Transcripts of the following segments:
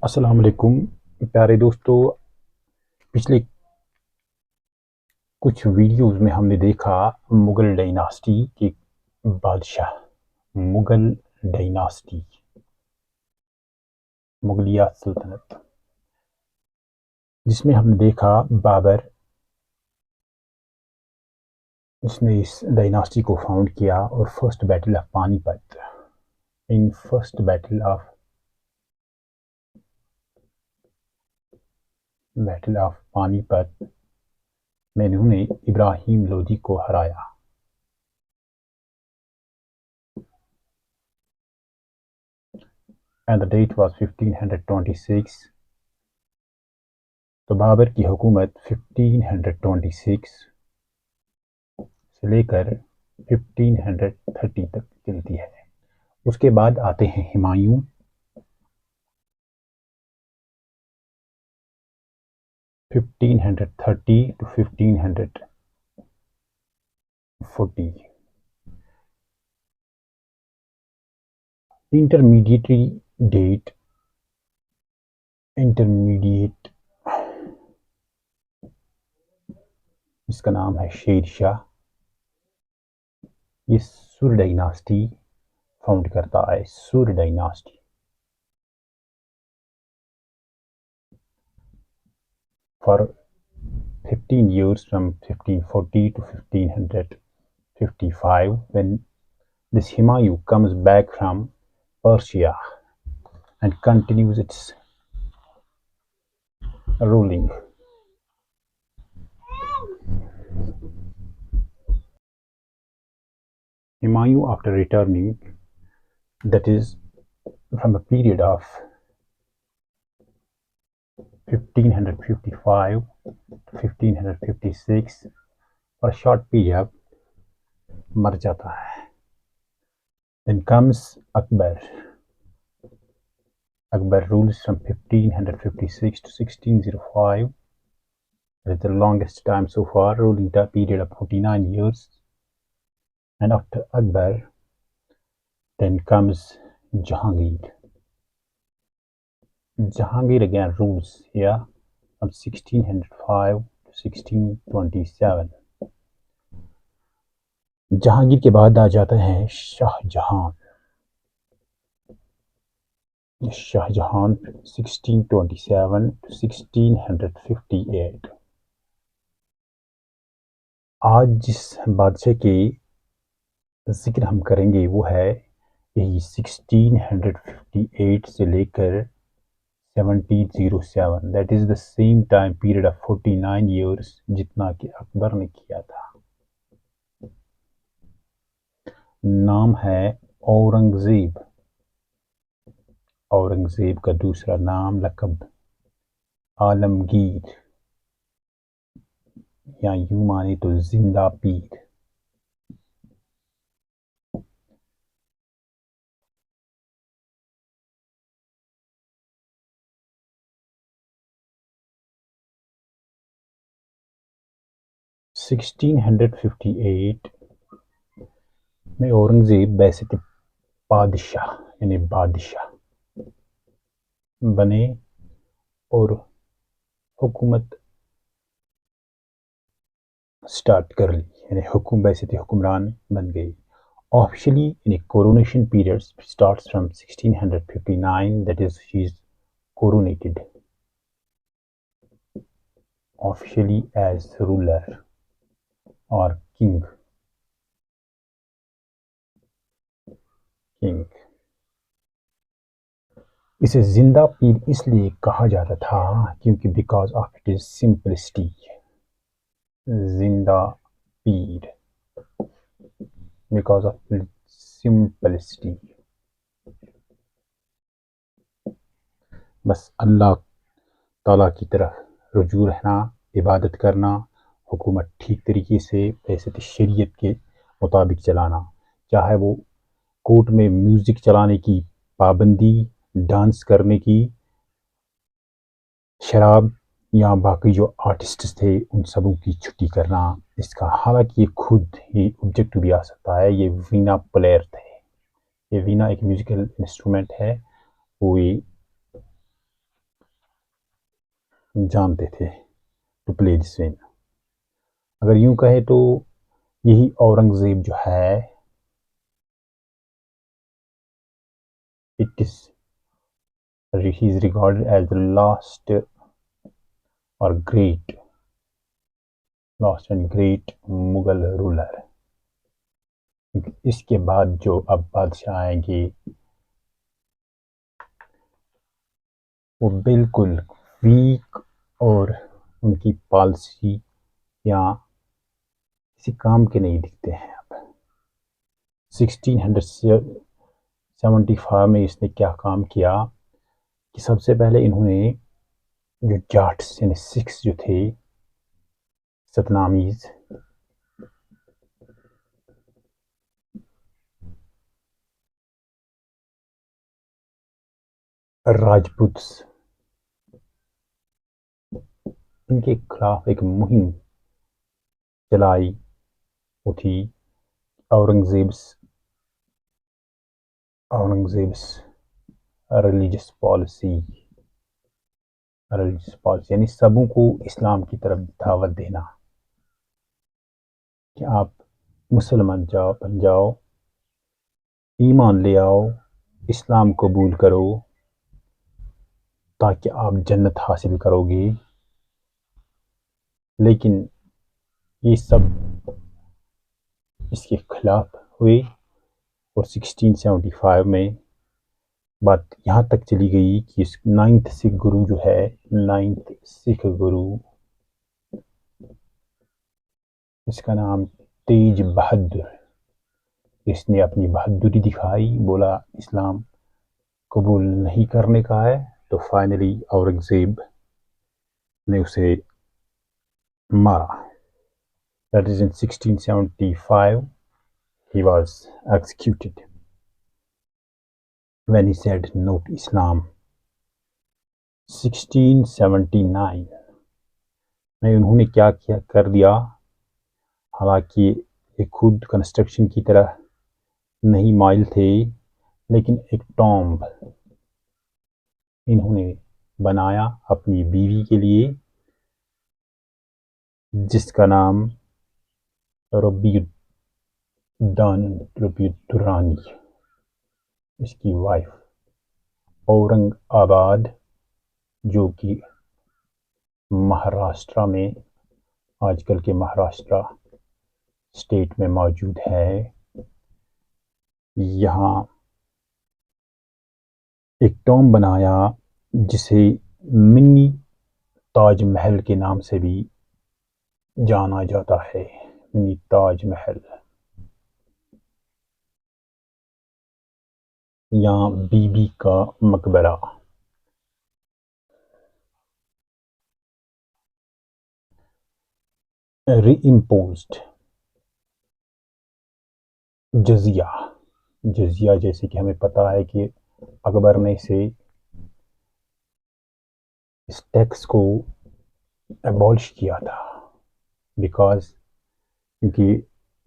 अस्सलाम वालेकुम प्यारे दोस्तों। पिछले कुछ वीडियोज़ में हमने देखा मुग़ल डायनास्टी के बादशाह, मुग़ल डायनास्टी, मुग़लिया सल्तनत, जिसमें हमने देखा बाबर, जिसने इस डायनास्टी को फाउंड किया और first battle of Panipat, in first battle of Panipat में उन्होंने इब्राहिम लोदी को हराया। And the date was 1526। तो बाबर की हुकूमत 1526 से लेकर 1530 तक चलती है। उसके बाद आते हैं हुमायूं, 1530 to 1540। इंटरमीडिएट इसका नाम है शेर शाह। ये सुर डायनास्टी फाउंड करता है, सुर dynasty. For 15 years from 1540 to 1555 when this Humayun comes back from Persia and continues its ruling. Humayun, after returning, that is from a period of 1555 to 1556, for a short period मर जाता है। Then comes Akbar. Akbar rules from 1556 to 1605. That is the longest time so far, ruling the period of 49 years. And after Akbar, then comes Jahangir. Jahangir again rules here from 1605 to 1627. Jahangir के बाद आ जाता है Shahjahan. Shahjahan 1627 to 1658। आज जिस बादशाह के जिक्र हम करेंगे वो है यही 1658 से लेकर 1707। That is the same time period of 49 years जितना कि अकबर ने किया था। नाम है औरंगजेब। औरंगजेब का दूसरा नाम लकब आलमगीर, या यूं माने तो जिंदा पीर। सिक्सटीन 1658 में औरंगजेब बैसत बादशाह यानी बादशाह बने और हुकूमत स्टार्ट कर ली, यानी बैसत हुक्मरान बन गई। Officially, in a coronation period starts from 1659, that is, she is coronated officially as ruler or king. इसे जिंदा पीर इसलिए कहा जाता था क्योंकि because of it is simplicity. जिंदा पीर बिकॉज ऑफ सिंपलिसिटी। बस अल्लाह ताला की तरफ रुजू रहना, इबादत करना, हुकूमत ठीक तरीके से बैसत शरीयत के मुताबिक चलाना, चाहे वो कोर्ट में म्यूज़िक चलाने की पाबंदी, डांस करने की, शराब या बाकी जो आर्टिस्ट थे उन सबों की छुट्टी करना। इसका हालांकि ये खुद ही ऑब्जेक्टिव भी आ सकता है। ये वीणा प्लेयर थे। ये वीणा एक म्यूजिकल इंस्ट्रूमेंट है। वो जानते थे टू प्ले दिस वेन। अगर यूं कहे तो यही औरंगजेब जो है, he is regarded as the last and great Mughal ruler. इसके बाद जो अब बादशाह आएंगे वो बिल्कुल वीक और उनकी पॉलिसी या किसी काम के नहीं दिखते हैं। अब 1675 में इसने क्या काम किया कि सबसे पहले इन्होंने जो जाट्स यानी सिख्स जो थे, सतनामीज, राजपूत्स, इनके खिलाफ एक मुहिम चलाई। वो थी औरंगजेब्स रिलीजियस पॉलिसी यानी सबों को इस्लाम की तरफ दावत देना कि आप मुसलमान बन जाओ, ईमान ले आओ, इस्लाम कबूल करो ताकि आप जन्नत हासिल करोगे। लेकिन ये सब इसके खिलाफ हुए और 1675 में बात यहाँ तक चली गई कि इस 9th सिख गुरु जो है, 9th सिख गुरु, इसका नाम तेज बहादुर, इसने अपनी बहादुरी दिखाई, बोला इस्लाम कबूल नहीं करने का है। तो फाइनली औरंगजेब ने उसे मारा। That is in 1675 he was executed when he said no to Islam। 1679 में उन्होंने क्या कर दिया, हालांकि ये खुद कंस्ट्रक्शन की तरह नहीं माइल थे, लेकिन एक टॉम्ब इन्होंने बनाया अपनी बीवी के लिए, जिसका नाम रबीउद्दौरानी, इसकी वाइफ, औरंगाबाद जो कि महाराष्ट्र में, आजकल के महाराष्ट्र स्टेट में मौजूद है। यहाँ एक टॉम्ब बनाया जिसे मिनी ताजमहल के नाम से भी जाना जाता है। मिनी ताजमहल या बीबी का मकबरा। रीइम्पोज्ड जजिया जैसे कि हमें पता है कि अकबर ने इस टैक्स को एबॉलिश किया था, क्योंकि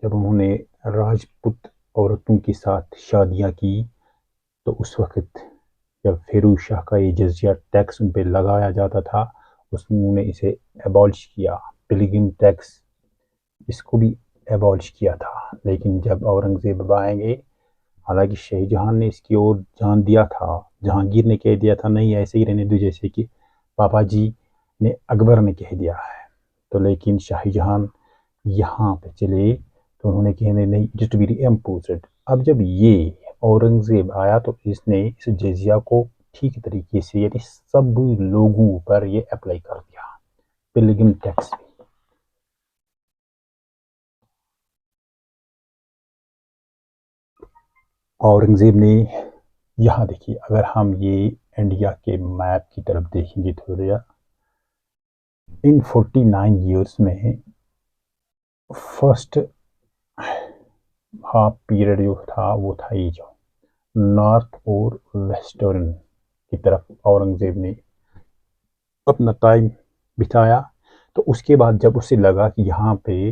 जब उन्होंने राजपूत औरतों के साथ शादियां की तो उस वक्त जब फिरोज शाह का ये जजिया टैक्स उन पर लगाया जाता था, उन्होंने इसे एबॉलिश किया। पिलग्रिम टैक्स, इसको भी एबॉलिश किया था। लेकिन जब औरंगजेब आएंगे, हालांकि शाहजहां ने इसकी ओर ध्यान दिया था, जहांगीर ने कह दिया था नहीं ऐसे ही रहने दो, जैसे कि पापा जी ने अकबर ने कह दिया है। तो लेकिन शाहजहां यहाँ पे चले तो उन्होंने कहने नहीं, जस्ट बी रीइम्पोज्ड। अब जब ये औरंगजेब आया तो इसने इस जजिया को ठीक तरीके से यानी सब लोगों पर ये अप्लाई कर दिया, पिलग्रिम टैक्स भी। औरंगजेब ने, यहाँ देखिए, अगर हम ये इंडिया के मैप की तरफ देखेंगे थोड़ा, इन 49 ईयर्स में फर्स्ट हाफ पीरियड जो था वो था ये जो नॉर्थ और वेस्टर्न की तरफ औरंगजेब ने अपना टाइम बिताया। तो उसके बाद जब उसे लगा कि यहाँ पे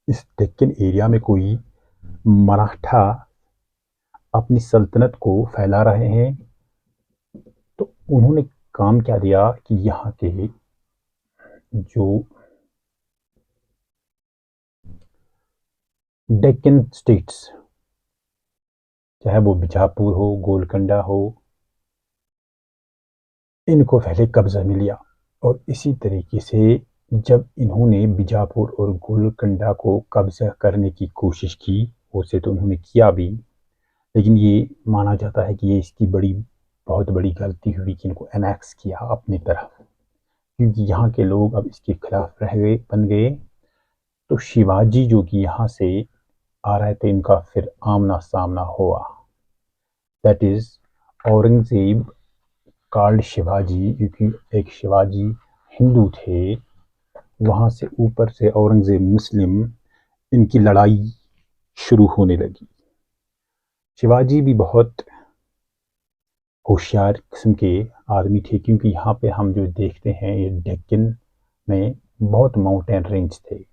इस डेक्कन एरिया में कोई मराठा अपनी सल्तनत को फैला रहे हैं, तो उन्होंने काम क्या दिया कि यहाँ के जो डेक्कन स्टेट्स, चाहे वो बीजापुर हो, गोलकोंडा हो, इनको पहले कब्जा में लिया। और इसी तरीके से जब इन्होंने बीजापुर और गोलकोंडा को कब्जा करने की कोशिश की, उसे तो उन्होंने किया भी, लेकिन ये माना जाता है कि ये इसकी बहुत बड़ी गलती हुई कि इनको एनेक्स किया अपनी तरफ, क्योंकि यहाँ के लोग अब इसके खिलाफ बन गए। तो शिवाजी जो कि यहाँ से आ रहे थे, इनका फिर आमना सामना हुआ। That is Aurangzeb called Shivaji, क्योंकि एक शिवाजी हिंदू थे, वहाँ से ऊपर से औरंगजेब मुस्लिम, इनकी लड़ाई शुरू होने लगी। शिवाजी भी बहुत होशियार किस्म के आदमी थे, क्योंकि यहाँ पे हम जो देखते हैं ये डेक्कन में बहुत माउंटेन रेंज थे।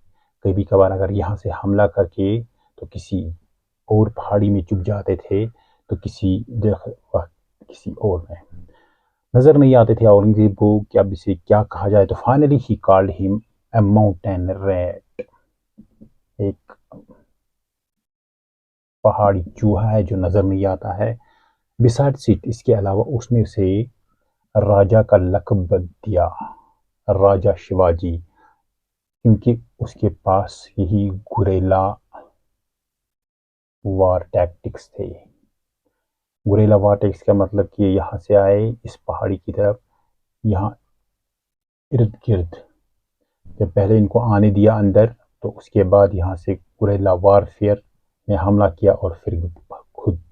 कभी कभार अगर यहाँ से हमला करके तो किसी और पहाड़ी में चुप जाते थे, तो किसी और में नज़र नहीं आते थे औरंगजेब को कि अब इसे क्या कहा जाए। तो finally he called him a mountain rat, एक पहाड़ी चूहा है जो नज़र नहीं आता है। बिसाइड्स इट, इसके अलावा उसने उसे राजा का लक़ब दिया, राजा शिवाजी, क्योंकि उसके पास यही गुरेला वार टैक्टिक्स थे। गुरेला वार टैक्टिक्स का मतलब कि यहाँ से आए इस पहाड़ी की तरफ, यहाँ इर्द गिर्द जब पहले इनको आने दिया अंदर, तो उसके बाद यहाँ से गुरेला वारफेयर ने हमला किया और फिर खुद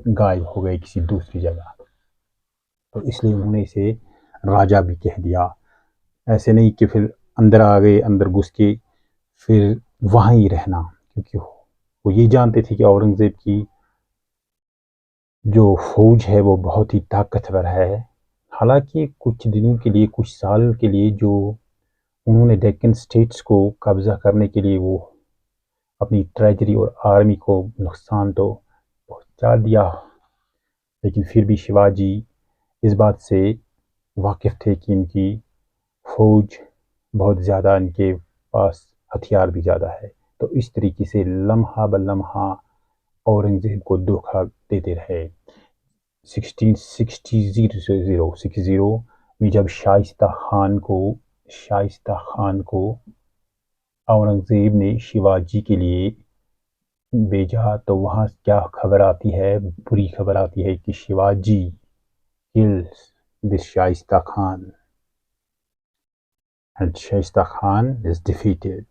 गायब हो गए किसी दूसरी जगह। तो इसलिए उन्होंने इसे राजा भी कह दिया। ऐसे नहीं कि फिर अंदर आ गए, अंदर घुस के फिर वहाँ ही रहना, क्योंकि वो ये जानते थे कि औरंगजेब की जो फौज है वो बहुत ही ताकतवर है। हालांकि कुछ दिनों के लिए, कुछ साल के लिए जो उन्होंने डेक्कन स्टेट्स को कब्जा करने के लिए वो अपनी ट्रेजरी और आर्मी को नुकसान तो पहुंचा दिया, लेकिन फिर भी शिवाजी इस बात से वाकिफ़ थे कि इनकी फौज बहुत ज़्यादा, इनके पास हथियार भी ज़्यादा है। तो इस तरीके से लम्हा ब लम्हा औरंगज़ेब को धोखा देते रहे। 1660 में जब शाइस्ता खान को औरंगज़ेब ने शिवाजी के लिए भेजा, तो वहाँ क्या खबर आती है, बुरी खबर आती है कि Shivaji kills this Shaista Khan and Shaista Khan is defeated।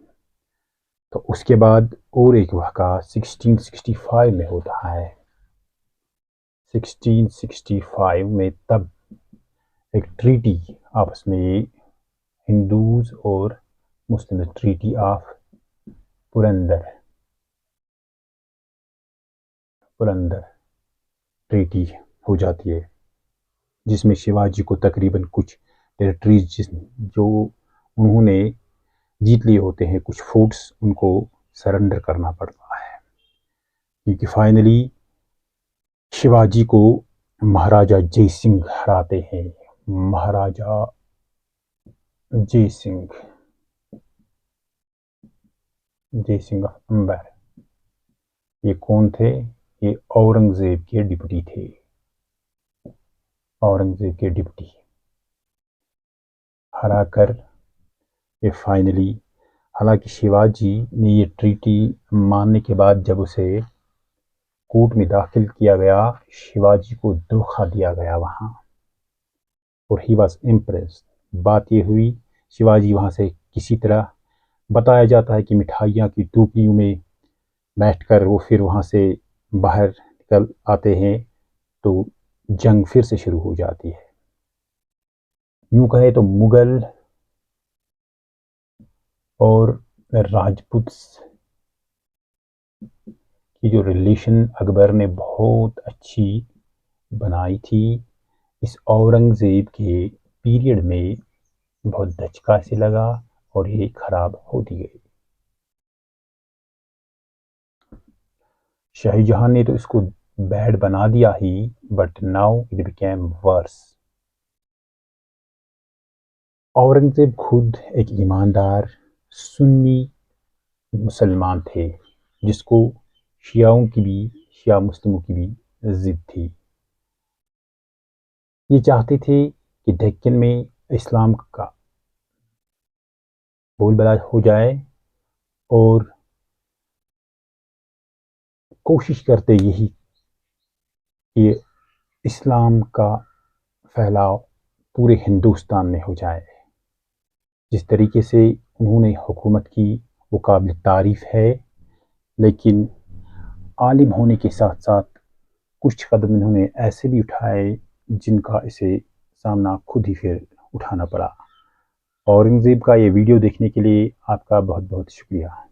तो उसके बाद और एक वाक़ा 1665 में होता है। 1665 में तब एक ट्रीटी आपस में हिंदूज और मुस्लिम, ट्रीटी ऑफ पुरंदर ट्रीटी हो जाती है, जिसमें शिवाजी को तकरीबन कुछ टेरिटरीज जो उन्होंने जीत लिए होते हैं, कुछ फोर्ट्स, उनको सरेंडर करना पड़ता है, क्योंकि फाइनली शिवाजी को महाराजा जय सिंह हराते हैं। महाराजा जय सिंह ऑफ अंबर, ये कौन थे? ये औरंगजेब के डिप्टी थे, औरंगजेब के डिप्टी हराकर ये फाइनली, हालांकि शिवाजी ने ये ट्रीटी मानने के बाद जब उसे कोर्ट में दाखिल किया गया, शिवाजी को धोखा दिया गया वहाँ, और ही वॉज इम्प्रेस्ड। बात ये हुई, शिवाजी वहाँ से किसी तरह, बताया जाता है कि मिठाइयाँ की टोकरियों में बैठकर वो फिर वहाँ से बाहर निकल आते हैं, तो जंग फिर से शुरू हो जाती है। यूँ कहे तो मुगल और राजपूत की जो रिलेशन अकबर ने बहुत अच्छी बनाई थी, इस औरंगज़ेब के पीरियड में बहुत धचका से लगा और ये खराब होती गई। शाहजहां ने तो इसको बैड बना दिया ही, but now it became worse. Aurangzeb खुद एक ईमानदार सुन्नी मुसलमान थे, जिसको शिया मुस्लिमों की भी ज़िद थी। ये चाहते थे कि दक्कन में इस्लाम का बोलबाला हो जाए और कोशिश करते यही कि इस्लाम का फैलाव पूरे हिंदुस्तान में हो जाए। जिस तरीके से उन्होंने हुकूमत की वो काबिल तारीफ़ है, लेकिन आलिम होने के साथ-साथ कुछ कदम इन्होंने ऐसे भी उठाए जिनका इसे सामना खुद ही फिर उठाना पड़ा। औरंगज़ेब का ये वीडियो देखने के लिए आपका बहुत-बहुत शुक्रिया।